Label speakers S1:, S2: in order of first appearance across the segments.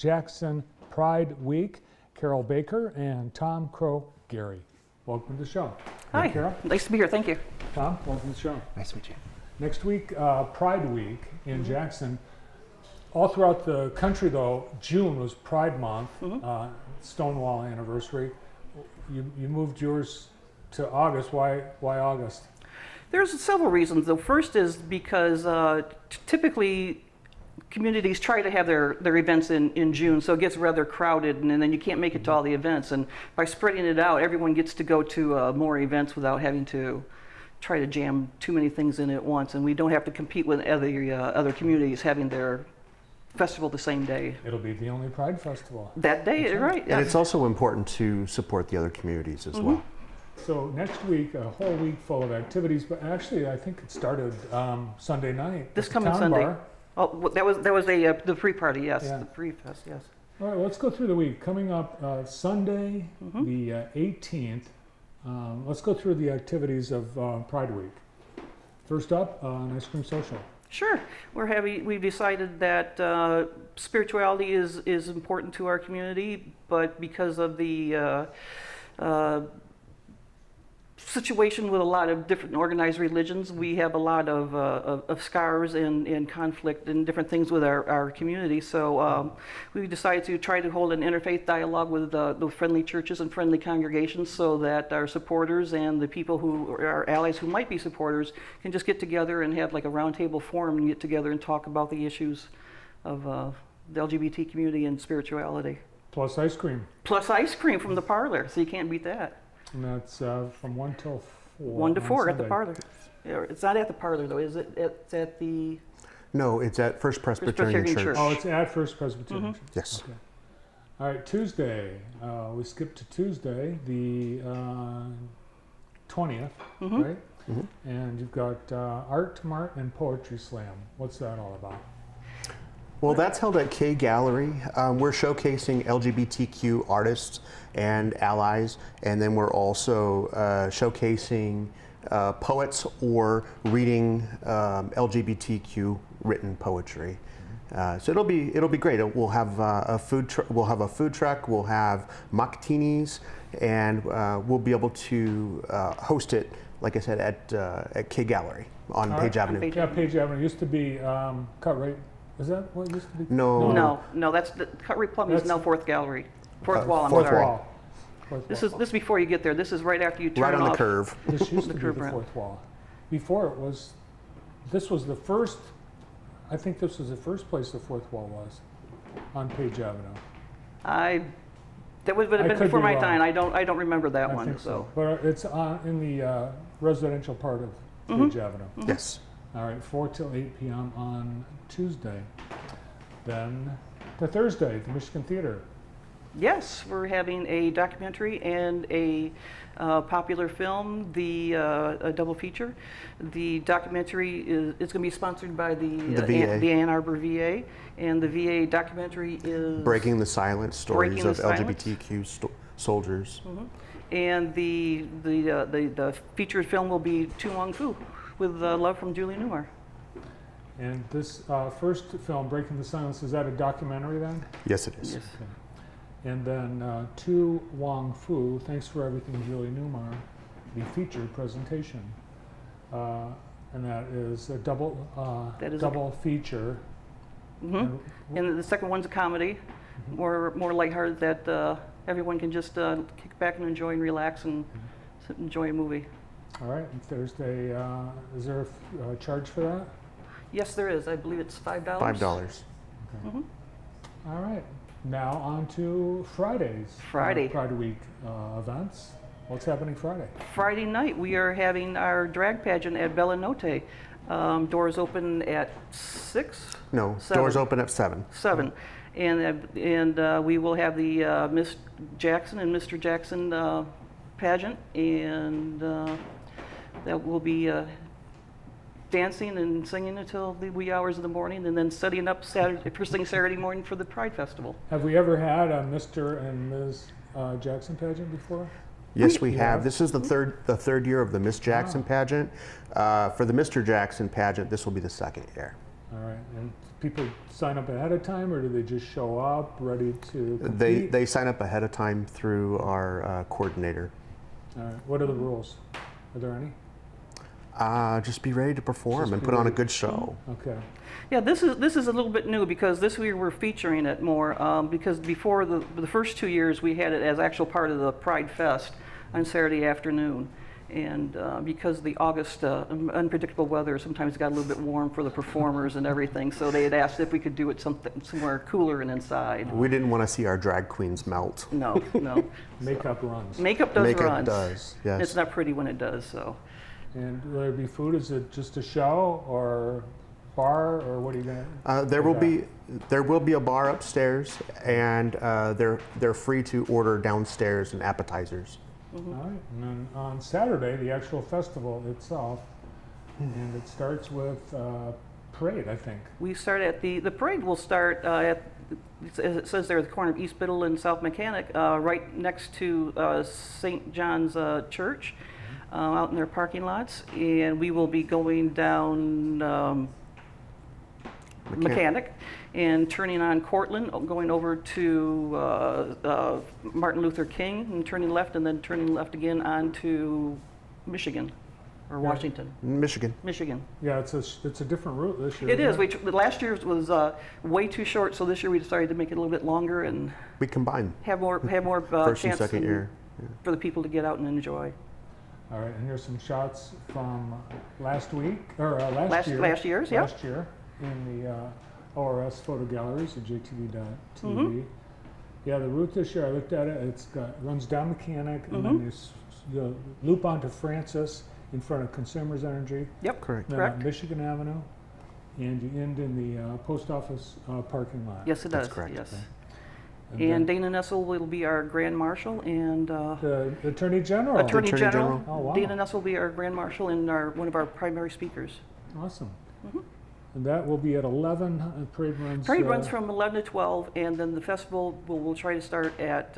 S1: Jackson Pride Week, Carol Baker and Tom Crow-Gary. Welcome to the show.
S2: Hi,
S1: Carol.
S2: nice to be here, thank you.
S1: Tom, welcome to the show.
S3: Nice to meet you.
S1: Next week, Pride Week in Jackson. All throughout the country, though, June was Pride Month, Stonewall anniversary. You moved yours to August. Why August?
S2: There's several reasons. The first is because typically communities try to have their events in June, so it gets rather crowded, and then you can't make it to all the events. And by spreading it out, everyone gets to go to more events without having to try to jam too many things in at once. And we don't have to compete with other communities having their festival the same day.
S1: It'll be the only Pride Festival.
S2: That day, right.
S3: And it's also important to support the other communities as well.
S1: So next week, a whole week full of activities, but actually I think it started Sunday night.
S2: This
S1: at the
S2: coming
S1: Town
S2: Sunday.
S1: Bar.
S2: Oh, that was the pre-party, yes,
S1: Yeah.
S2: the pre-fest, yes.
S1: All right, let's go through the week. Coming up Sunday, the 18th, let's go through the activities of Pride Week. First up, an ice cream social.
S2: Sure. We've decided that spirituality is important to our community, but because of the situation with a lot of different organized religions, we have a lot of scars and conflict and different things with our community. So we decided to try to hold an interfaith dialogue with the friendly churches and friendly congregations, so that our supporters and the people who are our allies who might be supporters can just get together and have like a roundtable forum and get together and talk about the issues of the LGBT community and spirituality.
S1: Plus ice cream.
S2: Plus ice cream from the parlor, so you can't beat that.
S1: And that's from 1 till 4.
S2: 1 to 4 at the
S1: Sunday.
S2: parlor. Yeah, it's not at the parlor though, is it? It's at the
S3: No, it's at First Presbyterian
S2: Presbyterian
S3: Church.
S1: Oh, it's at First Presbyterian Church.
S3: Yes.
S1: Okay. All right, Tuesday. We skipped to Tuesday, the 20th, right? And you've got Art Mart and Poetry Slam. What's that all about?
S3: Well, that's held at K Gallery. We're showcasing LGBTQ artists and allies, and then we're also showcasing poets or reading LGBTQ written poetry. So it'll be great. We'll have a food truck. We'll have mocktinis, and we'll be able to host it, like I said, at K Gallery on Page Avenue.
S1: Yeah, Page Avenue used to be cut right. Is that what it used to be?
S3: No.
S2: No, that's the Cutlery Plumbing is now Fourth Gallery. Fourth Wall, I'm
S3: Fourth
S2: sorry.
S3: Wall.
S2: This is before you get there. This is right after you turn
S3: Right on
S2: off.
S3: the curve.
S1: This used to be
S2: curb
S1: the
S2: ramp.
S1: Fourth Wall. Before it was, this was the first, I think this was the first place the Fourth Wall was, on Page Avenue.
S2: That would have
S1: I
S2: been
S1: could
S2: before
S1: be
S2: my
S1: wrong.
S2: time. I don't remember that
S1: I
S2: one.
S1: think so. But it's in the residential part of Page Avenue.
S3: Yes.
S1: All right, 4 till 8 p.m. on Tuesday. Then the Thursday, the Michigan Theater.
S2: Yes, we're having a documentary and a popular film, a double feature. The documentary is going to be sponsored by the
S3: VA.
S2: the Ann Arbor VA, and the VA documentary is
S3: Breaking the silence stories
S2: Breaking the
S3: of
S2: Silence.
S3: LGBTQ soldiers.
S2: And the featured film will be Tu Wong Fu with Love from Julie Newmar.
S1: And this first film, Breaking the Silence, is that a documentary then?
S3: Yes, it is.
S2: Yes.
S1: And then Tu Wong Fu, Thanks for Everything, Julie Newmar, the featured presentation. And that is a double feature.
S2: And the second one's a comedy, more lighthearted, that everyone can just kick back and enjoy and relax and sit and enjoy a movie.
S1: All right, and Thursday, is there a charge for that?
S2: Yes, there is. I believe it's $5.
S3: $5.
S1: Okay. All right, now on to Fridays.
S2: Friday.
S1: Pride Week events. What's happening Friday?
S2: Friday night, we are having our drag pageant at Bella Notte. Doors open at 6?
S3: No,
S2: 7.
S3: doors open at 7.
S2: 7. And we will have the Miss Jackson and Mr. Jackson pageant, and that will be dancing and singing until the wee hours of the morning, and then setting up first thing Saturday morning for the Pride Festival.
S1: Have we ever had a Mr. and Ms. Jackson pageant before?
S3: Yes, we have. This is the third year of the Miss Jackson pageant. For the Mr. Jackson pageant, this will be the second year.
S1: All right, and people sign up ahead of time, or do they just show up ready to compete?
S3: They sign up ahead of time through our coordinator.
S1: All right, what are the rules? Are there any?
S3: Just be ready to perform
S1: Just
S3: and
S1: be
S3: put on a
S1: ready.
S3: good show.
S1: Okay.
S2: Yeah, this is a little bit new because this year we're featuring it more because before the first 2 years we had it as actual part of the Pride Fest on Saturday afternoon. And because of the August unpredictable weather, sometimes it got a little bit warm for the performers and everything. So they had asked if we could do it somewhere cooler and inside.
S3: We didn't want to see our drag queens melt.
S2: No, no.
S1: Makeup runs.
S2: Makeup does
S3: Makeup
S2: runs.
S3: does, yes.
S2: It's not pretty when it does. So
S1: And will there be food? Is it just a show or bar, or what are you gonna?
S3: There will be a bar upstairs, and they're free to order downstairs and appetizers.
S1: All right, and then on Saturday, the actual festival itself, and it starts with parade, I think.
S2: we start at the parade will start at, as it says there, at the corner of East Biddle and South Mechanic, right next to St. John's Church, out in their parking lots, and we will be going down Mechanic and turning on Cortland, going over to Martin Luther King and turning left, and then turning left again onto Michigan or
S1: Yeah.
S2: Washington.
S3: Michigan.
S2: Michigan.
S1: Yeah, it's a different route this year.
S2: It is.
S1: isn't
S2: Last year's was way too short, so this year we decided to make it a little bit longer and
S3: We combine
S2: have more
S3: first and
S2: chance
S3: second year.
S2: for the people to get out and enjoy.
S1: All right, and here's some shots from last week or last year.
S2: Last year's, yeah.
S1: Last year in the ORS photo galleries at JTV.tv.
S2: Mm-hmm.
S1: Yeah, the route this year, I looked at it. Runs down Mechanic, and
S2: Mm-hmm.
S1: then you loop onto Francis in front of Consumers Energy.
S2: Yep.
S3: Correct.
S1: Then
S2: Correct.
S1: on Michigan Avenue, and you end in the post office parking lot.
S2: Yes, it
S3: That's
S2: does.
S3: correct.
S2: Yes.
S1: And
S2: And
S1: then
S2: Dana Nessel will be our Grand Marshal, and
S1: the Attorney General.
S2: Attorney
S3: Attorney
S2: General.
S3: General.
S1: Oh, wow.
S2: Dana Nessel will be our Grand Marshal and one of our primary speakers.
S1: Awesome.
S2: Mm-hmm.
S1: And that will be at 11. Parade runs.
S2: Parade runs from 11 to 12, and then the festival we'll try to start at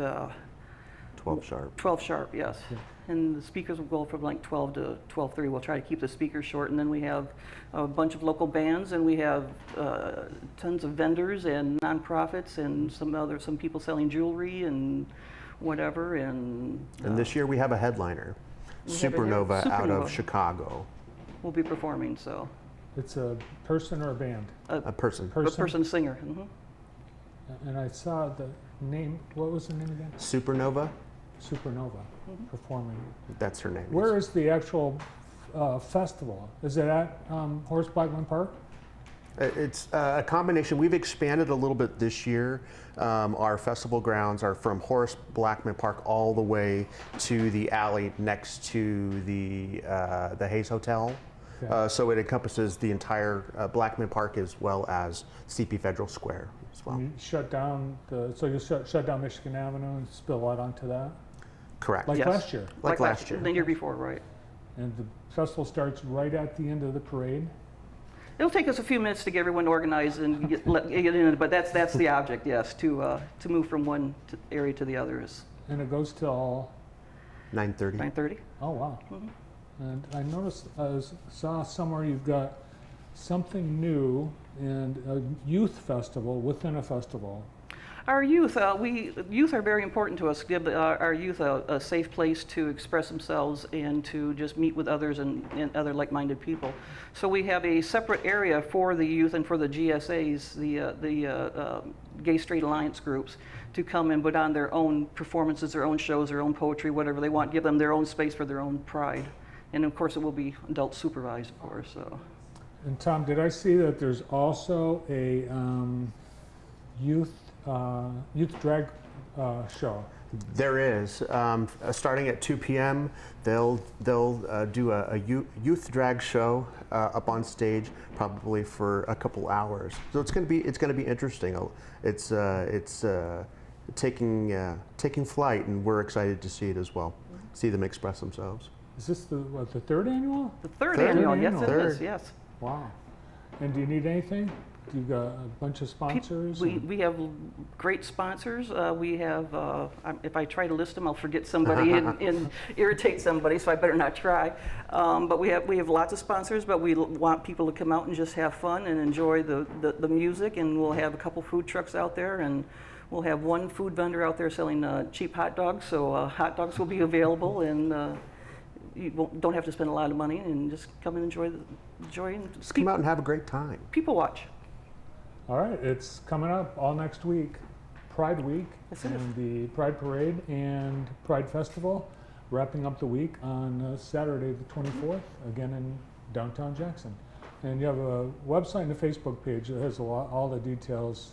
S3: 12 sharp.
S2: 12 sharp, yes.
S1: Yeah.
S2: And the speakers will go from like 12 to 12:30. We'll try to keep the speakers short, and then we have a bunch of local bands, and we have tons of vendors and nonprofits, and some people selling jewelry and whatever. And
S3: This year we have a headliner,
S2: We have a
S3: Supernova out
S2: Supernova.
S3: of Chicago.
S2: we'll be performing. So
S1: It's a person or a band?
S3: A person.
S2: a person singer. Hmm.
S1: And I saw the name. What was the name again?
S3: Supernova,
S1: Supernova
S2: Mm-hmm.
S1: performing.
S3: that's her name.
S1: Where is the actual festival? Is it at Horace Blackman Park?
S3: It's a combination. We've expanded a little bit this year. Our festival grounds are from Horace Blackman Park all the way to the alley next to the Hayes Hotel.
S1: Okay.
S3: So it encompasses the entire Blackman Park as well as CP Federal Square as well.
S1: You shut down so you shut down Michigan Avenue and spill out onto that,
S3: Correct.
S1: like
S2: Yes.
S1: last year.
S3: Like last year.
S2: The year before, right.
S1: And the festival starts right at the end of the parade.
S2: It'll take us a few minutes to get everyone organized and get in, but that's the object, yes, to move from one area to the other is
S1: And it goes till
S3: 9:30.
S2: 9:30.
S1: oh wow.
S2: Mhm.
S1: And I noticed saw somewhere you've got something new and a youth festival within a festival.
S2: Our youth, youth are very important to us. Give our youth a safe place to express themselves and to just meet with others and other like-minded people. So we have a separate area for the youth and for the GSAs, the Gay Straight Alliance groups, to come and put on their own performances, their own shows, their own poetry, whatever they want. Give them their own space for their own pride. And of course, it will be adult supervised, of course. So.
S1: And Tom, did I see that there's also a youth drag show?
S3: There is. Starting at 2 p.m., they'll do a youth drag show up on stage, probably for a couple hours. So it's going to be interesting. It's taking flight, and we're excited to see it as well. See them express themselves.
S1: Is this the third annual?
S2: The third
S3: Third
S2: annual, yes,
S1: annual.
S2: it
S3: Third.
S2: is, yes.
S1: Wow. And do you need anything? You got a bunch of sponsors?
S2: We have great sponsors. We have, if I try to list them, I'll forget somebody and irritate somebody, so I better not try. But we have lots of sponsors, but we want people to come out and just have fun and enjoy the music, and we'll have a couple food trucks out there, and we'll have one food vendor out there selling cheap hot dogs, so hot dogs will be available, and you don't have to spend a lot of money, and just come and enjoy and
S3: Just come out and have a great time.
S2: people watch.
S1: All right, it's coming up all next week, Pride Week,
S2: Yes, it
S1: and the Pride Parade and Pride Festival, wrapping up the week on Saturday the 24th, again in downtown Jackson. And you have a website and a Facebook page that has all the details,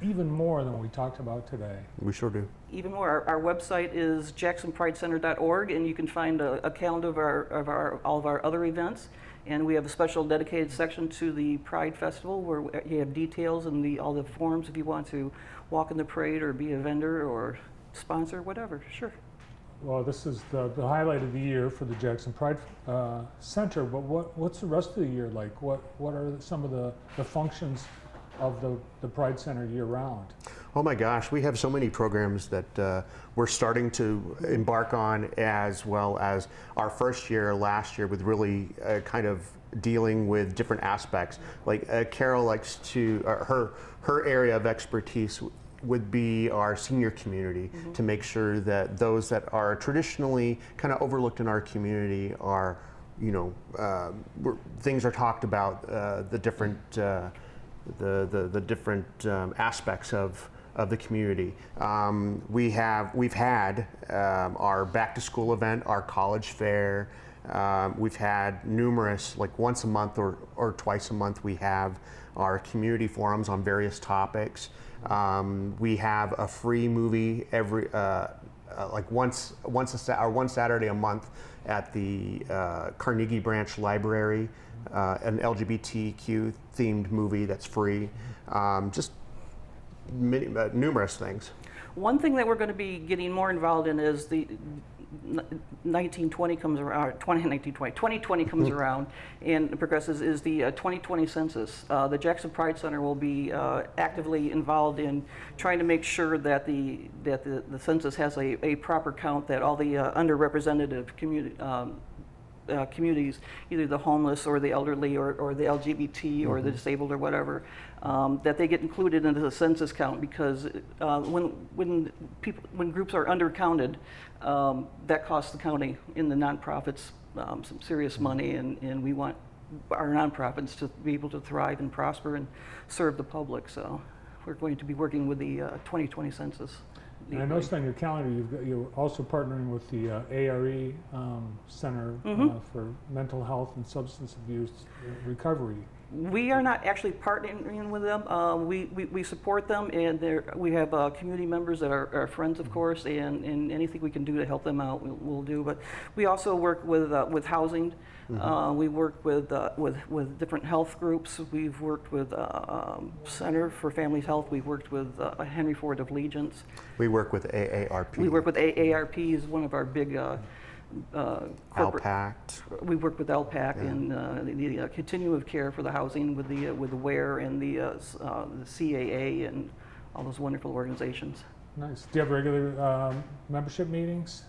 S1: even more than we talked about today.
S3: We sure do.
S2: Even more, our website is jacksonpridecenter.org, and you can find a calendar of all of our other events. And we have a special dedicated section to the Pride Festival where you have details and all the forms if you want to walk in the parade or be a vendor or sponsor, whatever. Sure.
S1: Well, this is the highlight of the year for the Jackson Pride Center, but what's the rest of the year like? What are some of the functions of the Pride Center year-round?
S3: Oh my gosh, we have so many programs that we're starting to embark on, as well as our first year last year with really kind of dealing with different aspects. Like Carol likes to, her area of expertise would be our senior community, to make sure that those that are traditionally kind of overlooked in our community are, things are talked about, the different the different aspects of the community. We've had our back to school event, our college fair. We've had numerous, like once a month or twice a month, we have our community forums on various topics. We have a free movie every like one Saturday a month at the Carnegie Branch Library. An LGBTQ themed movie that's free. Just numerous things.
S2: One thing that we're going to be getting more involved in is the 2020 comes around and progresses is the 2020 census. The Jackson Pride Center will be actively involved in trying to make sure that the census has a proper count, that all the underrepresented communities, either the homeless or the elderly or the LGBT or the disabled or whatever, that they get included into the census count, because when groups are undercounted, that costs the county in the nonprofits some serious money, and we want our nonprofits to be able to thrive and prosper and serve the public. So we're going to be working with the 2020 census.
S1: And I noticed on your calendar you're also partnering with the ARE Center for Mental Health and Substance Abuse Recovery.
S2: We are not actually partnering with them. We support them, and we have community members that are friends, of course, and anything we can do to help them out, we'll do. But we also work with housing. We work with different health groups. We've worked with Center for Family Health. We've worked with Henry Ford of Legions.
S3: We work with AARP.
S2: We work with AARP, is one of our big corporate.
S3: LPACT.
S2: We work with LPAC and the continuum of care for the housing with the WARE and the CAA and all those wonderful organizations.
S1: Nice. Do you have regular membership meetings?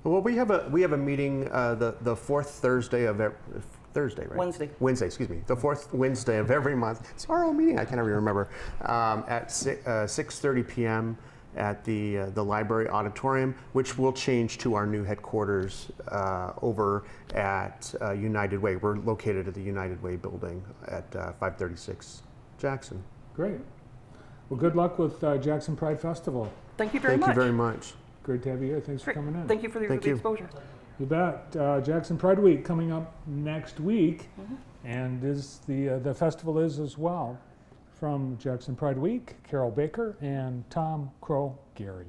S3: Well, we have a meeting the fourth Thursday of Thursday, right? Wednesday, excuse me. The fourth Wednesday of every month. It's our own meeting. I can't even remember. At 6:30 p.m. at the library auditorium, which will change to our new headquarters over at United Way. We're located at the United Way building at 536 Jackson.
S1: Great. Well, good luck with Jackson Pride Festival.
S2: Thank you very much.
S3: Thank you very much.
S1: Great to have you here. Thanks for coming in.
S2: Thank you for the exposure.
S1: You bet. Jackson Pride Week coming up next week, and the festival is as well. From Jackson Pride Week, Carol Baker and Tom Crow Gary.